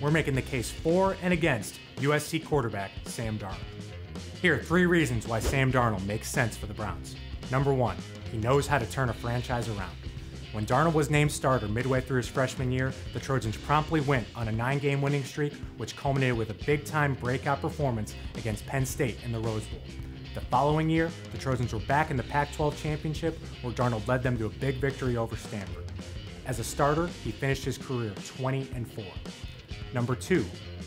We're making the case for and against USC quarterback Sam Darnold. Here are 3 reasons why Sam Darnold makes sense for the Browns. Number 1, he knows how to turn a franchise around. When Darnold was named starter midway through his freshman year, the Trojans promptly went on a 9-game winning streak, which culminated with a big-time breakout performance against Penn State in the Rose Bowl. The following year, the Trojans were back in the Pac-12 championship, where Darnold led them to a big victory over Stanford. As a starter, he finished his career 20-4. Number 2,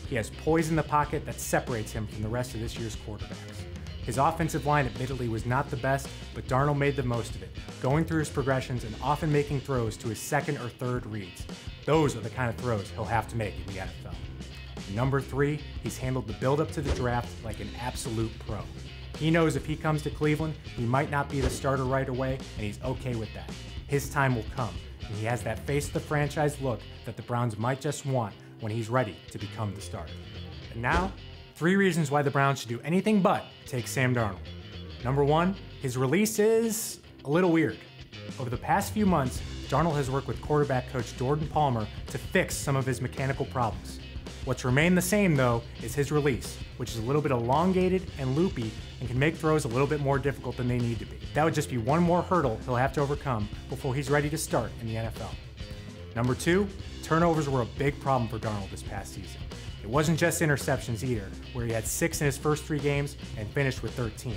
he has poise in the pocket that separates him from the rest of this year's quarterbacks. His offensive line admittedly was not the best, but Darnold made the most of it, going through his progressions and often making throws to his second or third reads. Those are the kind of throws he'll have to make in the NFL. Number 3, he's handled the build-up to the draft like an absolute pro. He knows if he comes to Cleveland, he might not be the starter right away, and he's okay with that. His time will come, and he has that face of the franchise look that the Browns might just want when he's ready to become the starter. And now, 3 reasons why the Browns should do anything but take Sam Darnold. Number 1, his release is a little weird. Over the past few months, Darnold has worked with quarterback coach Jordan Palmer to fix some of his mechanical problems. What's remained the same, though, is his release, which is a little bit elongated and loopy and can make throws a little bit more difficult than they need to be. That would just be one more hurdle he'll have to overcome before he's ready to start in the NFL. Number 2, turnovers were a big problem for Darnold this past season. It wasn't just interceptions either, where he had 6 in his first 3 games and finished with 13.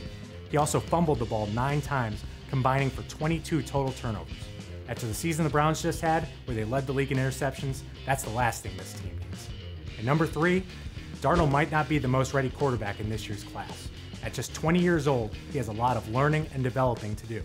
He also fumbled the ball 9 times, combining for 22 total turnovers. After the season the Browns just had, where they led the league in interceptions, that's the last thing this team needs. And number 3, Darnold might not be the most ready quarterback in this year's class. At just 20 years old, he has a lot of learning and developing to do.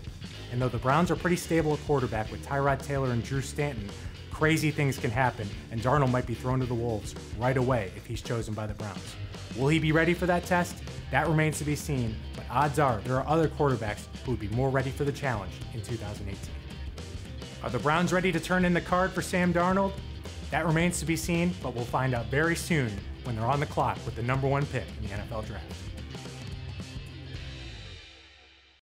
And though the Browns are pretty stable at quarterback with Tyrod Taylor and Drew Stanton, crazy things can happen, and Darnold might be thrown to the wolves right away if he's chosen by the Browns. Will he be ready for that test? That remains to be seen, but odds are there are other quarterbacks who would be more ready for the challenge in 2018. Are the Browns ready to turn in the card for Sam Darnold? That remains to be seen, but we'll find out very soon when they're on the clock with the number 1 pick in the NFL Draft.